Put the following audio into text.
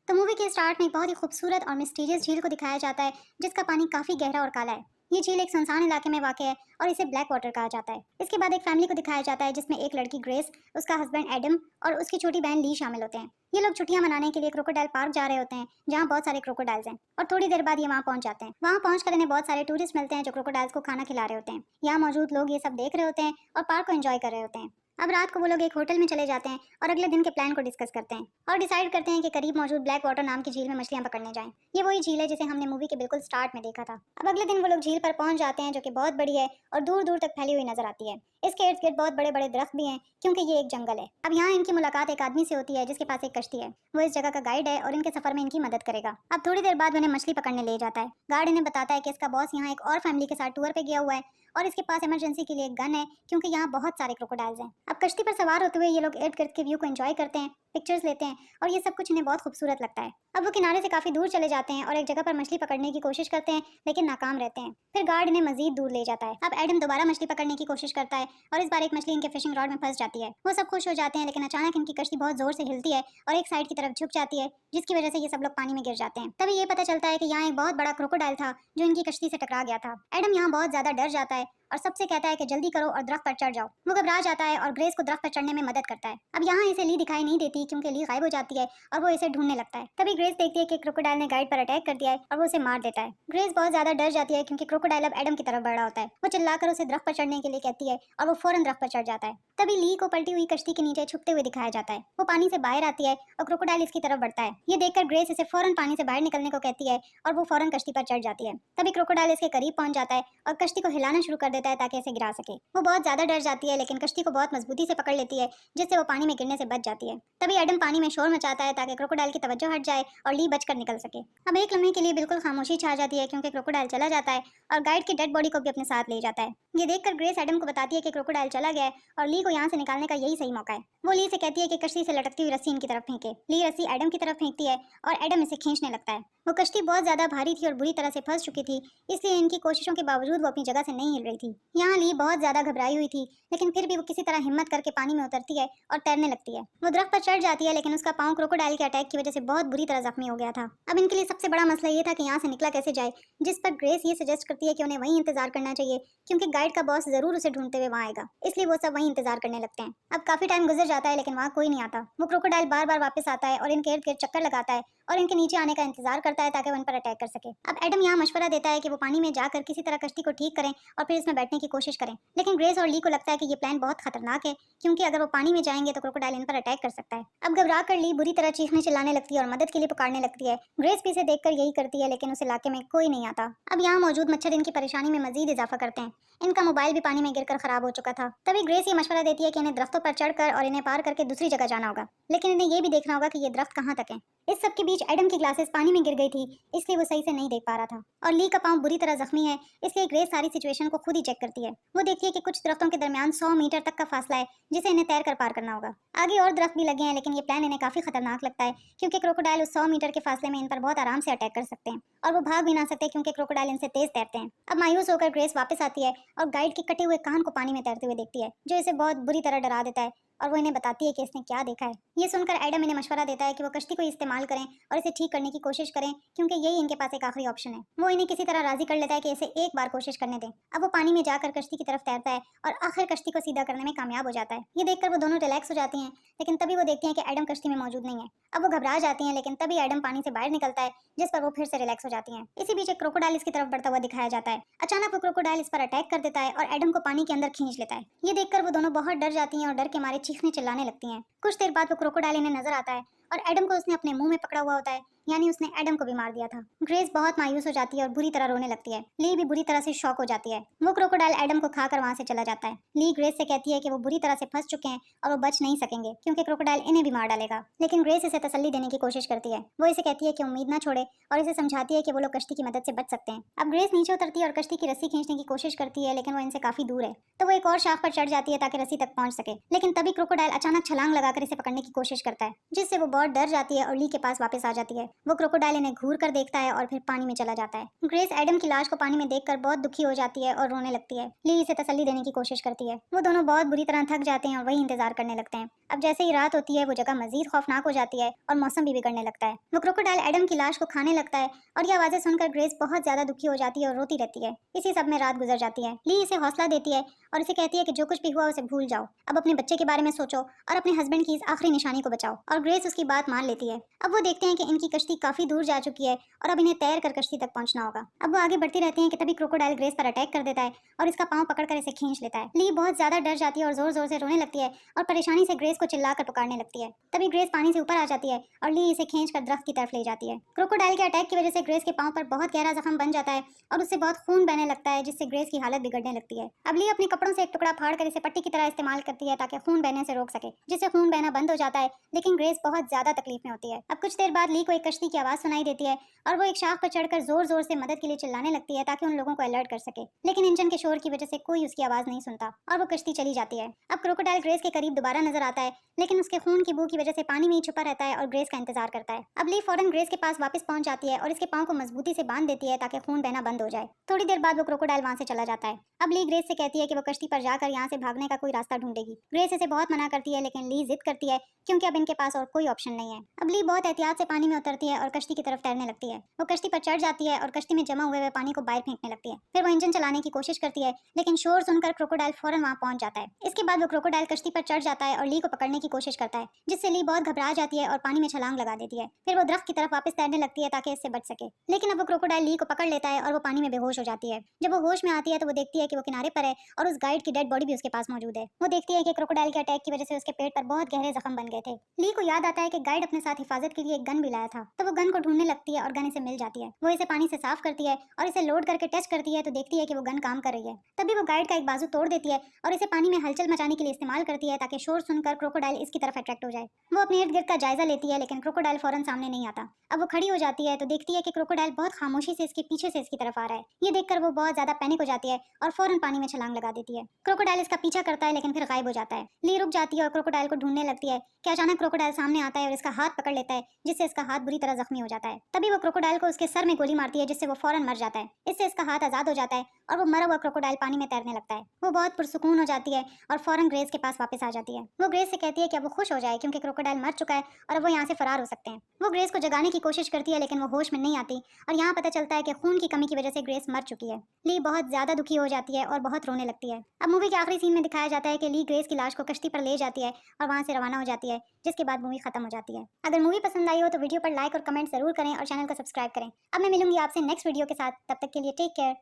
तो मूवी के स्टार्ट में एक बहुत ही खूबसूरत और मिस्टीरियस झील को दिखाया जाता है, जिसका पानी काफी गहरा और काला है। ये झील एक सुनसान इलाके में वाक़ है और इसे ब्लैक वाटर कहा जाता है। इसके बाद एक फैमिली को दिखाया जाता है, जिसमें एक लड़की ग्रेस, उसका हस्बैंड एडम और उसकी छोटी बहन ली शामिल होते हैं। ये लोग छुट्टियां मनाने के लिए क्रोकोडाइल पार्क जा रहे होते हैं, जहाँ बहुत सारे क्रोकोडाइल्स हैं, और थोड़ी देर बाद ये वहाँ पहुंच जाते हैं। वहाँ पहुंचकर इन्हें बहुत सारे टूरिस्ट मिलते हैं जो क्रोकोडाइल्स को खाना खिला रहे होते हैं। यहाँ मौजूद लोग ये सब देख रहे होते हैं और पार्क को एंजॉय कर रहे होते हैं। अब रात को वो लोग एक होटल में चले जाते हैं और अगले दिन के प्लान को डिस्कस करते हैं और डिसाइड करते हैं कि करीब मौजूद ब्लैक वाटर नाम की झील में मछलियां पकड़ने जाएं। ये वही झील है जिसे हमने मूवी के बिल्कुल स्टार्ट में देखा था। अब अगले दिन वो लोग झील पर पहुंच जाते हैं, जो कि बहुत बड़ी है और दूर दूर तक फैली हुई नजर आती है। इसके इर्द गिर्द बहुत बड़े बड़े दरख्त भी हैं, क्योंकि ये एक जंगल है। अब यहाँ इनकी मुलाकात एक आदमी से होती है जिसके पास एक कश्ती है। वो इस जगह का गाइड है और इनके सफर में इनकी मदद करेगा। अब थोड़ी देर बाद वो इन्हें मछली पकड़ने ले जाता है। गार्ड इन्हें बताता है कि इसका बॉस यहाँ एक और फैमिली के साथ टूर पे गया हुआ है और इसके पास इमरजेंसी के लिए एक गन है, क्योंकि यहाँ बहुत सारे क्रोकोडाइल्स हैं। अब कश्ती पर सवार होते हुए ये लोग इर्द गिर्द के व्यू को एंजॉय करते हैं, पिक्चर्स लेते हैं और ये सब कुछ इन्हें बहुत खूबसूरत लगता है। अब वो किनारे से काफी दूर चले जाते हैं और एक जगह पर मछली पकड़ने की कोशिश करते हैं, लेकिन नाकाम रहते हैं। फिर गार्ड इन्हें मजीद दूर ले जाता है। अब एडम दोबारा मछली पकड़ने की कोशिश करता है और इस बार एक मछली इनके फिशिंग रॉड में फंस जाती है। वो सब खुश हो जाते हैं, लेकिन अचानक इनकी कश्ती बहुत जोर से हिलती है और एक साइड की तरफ झुक जाती है, जिसकी वजह से ये सब लोग पानी में गिर जाते हैं। तभी ये पता चलता है कि यहाँ एक बहुत बड़ा क्रोकोडाइल था जो इनकी कश्ती से टकरा गया था। एडम यहाँ बहुत ज्यादा डर जाता है और सबसे कहता है कि जल्दी करो और दरख्त पर चढ़ जाओ। वो घबरा जाता है और ग्रेस को दरख्त पर चढ़ने में मदद करता है। अब यहाँ इसे ली दिखाई नहीं देती, क्योंकि ली गायब हो जाती है और वो इसे ढूंढने लगता है। तभी ग्रेस देखती है कि क्रोकोडाइल ने गाइड पर अटैक कर दिया है और वो उसे मार देता है। ग्रेस बहुत ज्यादा डर जाती है, क्योंकि क्रोकोडाइल अब एडम की तरफ बढ़ रहा होता है। वो चिल्लाकर उसे दरख्त पर चढ़ने के लिए कहती है और वो फौरन दरख्त पर चढ़ जाता है। तभी ली को पलटी हुई कश्ती के नीचे छुपते हुए दिखाया जाता है। वो पानी से बाहर आती है और क्रोकोडाइल इसकी तरफ बढ़ता है। ये देखकर ग्रेस इसे फौरन पानी से बाहर निकलने को कहती है और वो फौरन कश्ती पर चढ़ जाती है। तभी क्रोकोडाइल इसके करीब पहुंच जाता है और कश्ती को हिलाना शुरू कर देता है ताकि इसे गिरा सके। वो बहुत ज्यादा डर जाती है, लेकिन कश्ती को बहुत मजबूती से पकड़ लेती है, जिससे वो पानी में गिरने से बच जाती है। तभी एडम पानी में शोर मचाता है ताकि क्रोकोडाइल की तवज्जो हट जाए और ली बचकर निकल सके। अब एक लम्हे के लिए बिल्कुल खामोशी छा जाती है, क्योंकि क्रोकोडाइल चला जाता है और गाइड की डेड बॉडी को भी अपने साथ ले जाता है। ये देखकर ग्रेस एडम को बताती है कि क्रोकोडाइल चला गया है और ली को यहाँ से निकालने का यही सही मौका है। वो ली से कहती है कि कश्ती से लटकती हुई रस्सी इनकी तरफ फेंके। ली रस्सी एडम की तरफ फेंकती है और एडम इसे खींचने लगता है। वो कश्ती बहुत ज्यादा भारी थी और बुरी तरह से फंस चुकी थी, इसलिए इनकी कोशिशों के बावजूद वो अपनी जगह से नहीं हिल रही थी। यहाँ ली बहुत ज्यादा घबराई हुई थी, लेकिन फिर भी वो किसी तरह हिम्मत करके पानी में उतरती है और तैरने लगती है। वो दरख्त पर चढ़ जाती है, लेकिन उसका पाँव क्रोकोडाइल के अटैक की वजह से बहुत बुरी तरह जख्मी हो गया था। अब इनके लिए सबसे बड़ा मसला ये था कि यहाँ से निकला कैसे जाए, जिस पर ग्रेस ये सजेस्ट करती है कि उन्हें वहीं इंतजार करना चाहिए, क्योंकि गाइड का बॉस जरूर उसे ढूंढते हुए वहाँ आएगा। इसलिए वो सब वहीं इंतजार करने लगते हैं। अब काफी टाइम गुजर जाता है, लेकिन वहाँ कोई नहीं आता। वो क्रोकोडाइल बार बार वापस आता है और इनके इर्द गिर्द चक्कर लगाता है और इनके नीचे आने का इंतजार करता है ताकि वो इन पर अटैक कर सके। अब एडम यहाँ मशवरा देता है कि वो पानी में जाकर किसी तरह कश्ती को ठीक करें और फिर इसमें बैठने की कोशिश करें, लेकिन ग्रेस और ली को लगता है कि ये प्लान बहुत खतरनाक है, क्योंकि अगर वो पानी में जाएंगे तो क्रोकोडाइल इन पर अटैक कर सकता है। अब घबरा कर ली बुरी तरह चीखने चिल्लाने लगती है और मदद के लिए पुकारने लगती है। ग्रेस भी इसे देखकर यही करती है, लेकिन उस इलाके में कोई नहीं आता। अब यहाँ मौजूद मच्छर इनकी परेशानी में मजीद इजाफा करते हैं। इनका मोबाइल भी पानी में गिरकर खराब हो चुका था। तभी ग्रेस ये मशवरा देती है कि इन्हें दरख्तों पर चढ़कर और इन्हें पार करके दूसरी जगह जाना होगा, लेकिन इन्हें ये भी देखना होगा कि ये दरख्त कहाँ तक है। इस सब के बीच एडम की ग्लासेस पानी में गिर गई थी, इसलिए वो सही से नहीं देख पा रहा था और ली का पाँव बुरी तरह जख्मी है, इसलिए ग्रेस सारी सिचुएशन को खुद ही चेक करती है। वो देखती है कि कुछ दरख्तों के दरमियान 100 मीटर तक का फासला है, जिसे इन्हें तैर कर पार करना होगा। आगे और दरख्त भी लगे हैं, लेकिन ये प्लान इन्हें काफी खतरनाक लगता है, क्योंकि क्रोकोडाइल उस 100 मीटर के फासले में इन पर बहुत आराम से अटैक कर सकते हैं और वो भाग भी ना सकते, क्योंकि क्रोकोडाइल इनसे तेज तैरते हैं। अब मायूस होकर ग्रेस वापस आती है और गाइड के कटे हुए कान को पानी में तैरते हुए देखती है, जो इसे बहुत बुरी तरह डरा देता है और वो इन्हें बताती है कि इसने क्या देखा है। ये सुनकर एडम इन्हें मशवरा देता है कि वो कश्ती को इस्तेमाल करें और इसे ठीक करने की कोशिश करें, क्योंकि यही इनके पास एक आखिरी ऑप्शन है। वो इन्हें किसी तरह राजी कर लेता है कि इसे एक बार कोशिश करने दें। अब वो पानी में जाकर कश्ती की तरफ तैरता है और आखिर कश्ती को सीधा करने में कामयाब हो जाता है। ये देखकर वो दोनों रिलैक्स हो जाती हैं, लेकिन तभी वो देखती हैं कि एडम कश्ती में मौजूद नहीं है। अब वो घबरा जाती हैं, लेकिन तभी एडम पानी से बाहर निकलता है, जिस पर वो फिर से रिलैक्स हो जाती हैं। इसी बीच एक क्रोकोडाइल इसकी तरफ बढ़ता हुआ दिखाया जाता है। अचानक वो क्रोकोडाइल इस पर अटैक कर देता है और एडम को पानी के अंदर खींच लेता है। ये देखकर वो दोनों बहुत डर जाती हैं और डर के मारे चीखने चिल्लाने लगती हैं। कुछ देर बाद वो क्रोकोडाइल इन्हें नजर आता है और एडम को उसने अपने मुंह में पकड़ा हुआ होता है, यानी उसने एडम को भी मार दिया था। ग्रेस बहुत मायूस हो जाती है और बुरी तरह रोने लगती है। ली भी बुरी तरह से शॉक हो जाती है। वो क्रोकोडाइल एडम को खाकर वहां से चला जाता है। ली ग्रेस से कहती है कि वो बुरी तरह से फंस चुके हैं और वो बच नहीं सकेंगे, क्योंकि क्रोकोडाइल इन्हें भी मार डालेगा, लेकिन ग्रेस इसे तसल्ली देने की कोशिश करती है। वो इसे कहती है कि उम्मीद ना छोड़े और इसे समझाती है कि वो लोग कश्ती की मदद से बच सकते हैं। अब ग्रेस नीचे उतरती है और कश्ती की रस्सी खींचने की कोशिश करती है, लेकिन वो इनसे काफी दूर है, तो वो एक और शाख पर चढ़ जाती है ताकि रस्सी तक पहुंच सके। लेकिन तभी क्रोकोडाइल अचानक छलांग लगाकर इसे पकड़ने की कोशिश करता है, जिससे वो बहुत डर जाती है और ली के पास वापस आ जाती है। वो क्रोकोडाइल इन्हें घूर कर देखता है और फिर पानी में चला जाता है। ग्रेस एडम की लाश को पानी में देखकर बहुत दुखी हो जाती है और रोने लगती है। ली इसे तसल्ली देने की कोशिश करती है। वो दोनों बहुत बुरी तरह थक जाते हैं और वही इंतजार करने लगते हैं। अब जैसे ही रात होती है वो जगह मजीद खौफनाक हो जाती है और मौसम भी बिगड़ने लगता है। वो क्रोकोडाइल एडम की लाश को खाने लगता है और ये आवाजें सुनकर ग्रेस बहुत ज्यादा दुखी हो जाती है और रोती रहती है। इसी सब में रात गुजर जाती है। ली इसे हौसला देती है और इसे कहती है कि जो कुछ भी हुआ उसे भूल जाओ, अब अपने बच्चे के बारे में सोचो और अपने हस्बैंड की इस आखिरी निशानी को बचाओ। और ग्रेस उसकी बात मान लेती है। अब वो देखते हैं कि इनकी कश्ती काफी दूर जा चुकी है और अब इन्हें तैर कर कश्ती तक पहुंचना होगा। अब वो आगे बढ़ती रहती है कि तभी क्रोकोडाइल ग्रेस पर अटैक कर देता है और इसका पांव पकड़कर इसे खींच लेता है। ली बहुत ज्यादा डर जाती है और जोर जोर से रोने लगती है और परेशानी से ग्रेस को चिल्लाकर पुकारने लगती है। तभी ग्रेस पानी से ऊपर आ जाती है और ली इसे खींचकर दरख्त की तरफ ले जाती है। क्रोकोडाइल के अटैक की वजह से ग्रेस के पांव पर बहुत गहरा जख्म बन जाता है और उससे बहुत खून बहने लगता है, जिससे ग्रेस की हालत बिगड़ने लगती है। अब ली अपने कपड़ों से एक टुकड़ा फाड़ कर इसे पट्टी की तरह इस्तेमाल करती है ताकि खून बहने से रोक सके, जिससे खून बहना बंद हो जाता है। लेकिन ग्रेस बहुत ज्यादा तकलीफ में होती है। अब कुछ देर बाद ली को एक कश्ती की आवाज सुनाई देती है और वो एक शाख पर चढ़कर जोर जोर से मदद के लिए चिल्लाने लगती है ताकि उन लोगों को अलर्ट कर सके। लेकिन इंजन के शोर की वजह से कोई उसकी आवाज नहीं सुनता और वो कश्ती चली जाती है। अब क्रोकोडाइल ग्रेस के करीब दोबारा नजर आता है, लेकिन उसके खून की बू की वजह से पानी में ही छुपा रहता है और ग्रेस का इंतजार करता है। अब ली फौरन ग्रेस के पास वापस पहुंच जाती है और इसके पांव को मजबूती से बांध देती है ताकि खून बहना बंद हो जाए। थोड़ी देर बाद वो क्रोकोडाइल वहां से चला जाता है। अब ली ग्रेस से कहती है कि वो कश्ती पर जाकर यहाँ से भागने का कोई रास्ता ढूंढेगी। ग्रेस इसे बहुत मना करती है, लेकिन ली जिद करती है क्योंकि अब इनके पास और कोई ऑप्शन नहीं है। अब ली बहुत एहतियात से पानी में उतरती है और कश्ती की तरफ तैरने लगती है। वो कश्ती पर चढ़ जाती है और कश्ती में जमा हुए पानी को बाहर फेंकने लगती है। फिर वो इंजन चलाने की कोशिश करती है, लेकिन शोर सुनकर क्रोकोडाइल फौरन वहां पहुंच जाता है। इसके बाद वो क्रोकोडाइल कश्ती पर चढ़ जाता है और ली को पकड़ने की कोशिश करता है, जिससे ली बहुत घबरा जाती है और पानी में छलांग लगा देती है। फिर वो दरख्त की तरफ वापस तैरने लगती है ताकि इससे बच सके, लेकिन अब वो क्रोकोडाइल ली को पकड़ लेता है और वो पानी में बेहोश हो जाती है। जब वो होश में आती है तो वो देखती है कि वो किनारे पर है और उस गाइड की डेड बॉडी भी उसके पास मौजूद है। वो देखती है कि क्रोकोडाइल के अटैक की वजह से उसके पेट पर बहुत गहरे जख्म बन गए थे। ली को याद आता है कि गाइड अपने साथ हिफाजत के लिए एक गन भी लाया था, तो वो गन को ढूंढने लगती है और गन इसे मिल जाती है। वो इसे पानी से साफ करती है और इसे लोड करके टेस्ट करती है तो देखती है कि वो गन काम कर रही है। तभी वो गाइड का एक बाजू तोड़ देती है और इसे पानी में हलचल मचाने के लिए इस्तेमाल करती है ताकि शोर सुनकर क्रोकोडाइल इसकी तरफ अट्रैक्ट हो जाए। वो अपने इर्द गिर्द का जायजा लेती है, लेकिन क्रोकोडाइल फौरन सामने नहीं आता। अब वो खड़ी हो जाती है तो देखती है कि क्रोकोडाइल बहुत खामोशी से इसके पीछे से इसकी तरफ आ रहा है। ये देखकर वो बहुत ज्यादा पैनिक हो जाती है और फौरन पानी में छलांग लगा देती है। क्रोकोडाइल इसका पीछा करता है लेकिन फिर गायब हो जाता है। ली रुक जाती है और क्रोकोडाइल को ढूंढने लगती है कि अचानक क्रोकोडाइल सामने आता है और इसका हाथ पकड़ लेता है, जिससे इसका हाथ बुरी तरह जख्मी हो जाता है। तभी वो क्रोकोडाइल को उसके सर में गोली मारती है, जिससे वो फौरन मर जाता है। इससे इसका हाथ आजाद हो जाता है और वो मरा हुआ क्रोकोडाइल पानी में तैरने लगता है। वो बहुत पुरसुकून हो जाती है और फौरन ग्रेस के पास वापस आ जाती है। वो ग्रेस से कहती है कि अब वो खुश हो जाए क्योंकि क्रोकोडाइल मर चुका है और अब वो यहाँ से फरार हो सकते हैं। वो ग्रेस को जगाने की कोशिश करती है, लेकिन वो होश में नहीं आती और यहाँ पता चलता है कि खून की कमी की वजह से ग्रेस मर चुकी है। ली बहुत ज्यादा दुखी हो जाती है और बहुत रोने लगती है। अब मूवी के आखिरी सीन में दिखाया जाता है कि ली ग्रेस की लाश को कश्ती पर ले जाती है और वहाँ से रवाना हो जाती है, जिसके बाद मूवी खत्म हो जाती है। अगर मूवी पसंद आई हो तो वीडियो पर लाइक और कमेंट जरूर करें और चैनल को सब्सक्राइब करें। अब मैं मिलूंगी आपसे नेक्स्ट वीडियो के साथ, तब तक के लिए टेक केयर।